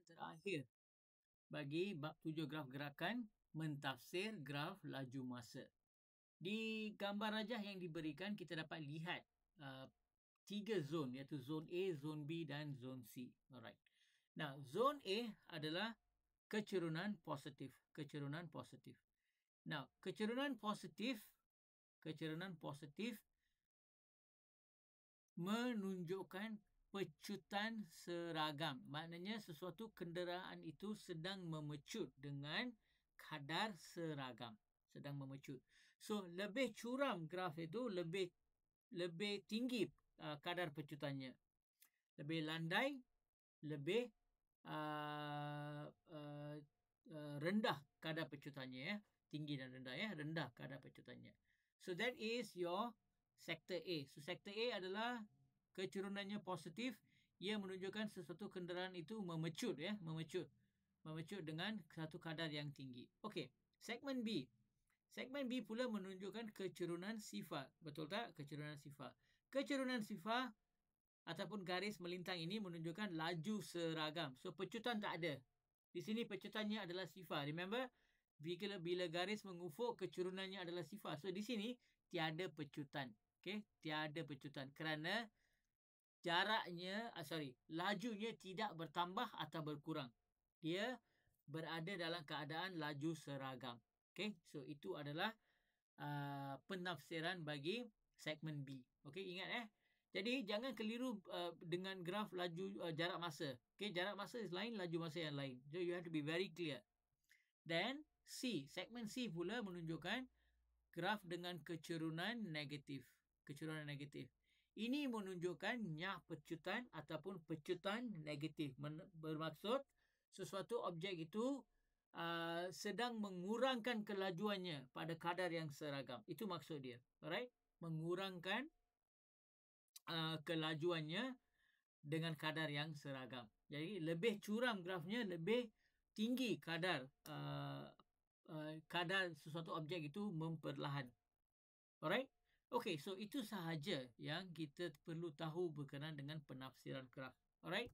terakhir bagi bab 7 graf gerakan, mentafsir graf laju masa. Di gambar rajah yang diberikan, kita dapat lihat 3 zon, iaitu zon A, zon B dan zon C. Alright. Now, zon A adalah kecerunan positif. Kecerunan positif. Now, kecerunan positif menunjukkan pecutan seragam. Maknanya sesuatu kenderaan itu sedang memecut dengan kadar seragam. Sedang memecut. So, lebih curam graf itu, lebih tinggi kadar pecutannya. Lebih landai, lebih rendah kadar pecutannya, ya. Tinggi dan rendah, ya. Rendah kadar pecutannya. So that is your sektor A. So sektor A adalah kecurunannya positif. Ia menunjukkan sesuatu kenderaan itu memecut, ya. Memecut dengan satu kadar yang tinggi. Okey, segmen B. Segmen B pula menunjukkan kecerunan sifar. Betul tak? Kecerunan sifar. Kecerunan sifar ataupun garis melintang ini menunjukkan laju seragam. So, pecutan tak ada. Di sini pecutannya adalah sifar. Remember, bila garis mengufuk, kecurunannya adalah sifar. So, di sini tiada pecutan. Okay? Tiada pecutan. Kerana lajunya tidak bertambah atau berkurang. Dia berada dalam keadaan laju seragam. Okay? So, itu adalah penafsiran bagi segmen B. Okay, ingat. Jadi jangan keliru dengan graf laju jarak masa. Okay, jarak masa is lain, laju masa yang lain. So you have to be very clear. Then C, segmen C pula menunjukkan graf dengan kecerunan negatif. Kecerunan negatif. Ini menunjukkan nyak pecutan ataupun pecutan negatif. Bermaksud sesuatu objek itu sedang mengurangkan kelajuannya pada kadar yang seragam. Itu maksud dia. Alright? Mengurangkan kelajuannya dengan kadar yang seragam. Jadi lebih curam grafnya, lebih tinggi kadar sesuatu objek itu memperlahan. Alright? Okay, so itu sahaja yang kita perlu tahu berkenaan dengan penafsiran graf. Alright?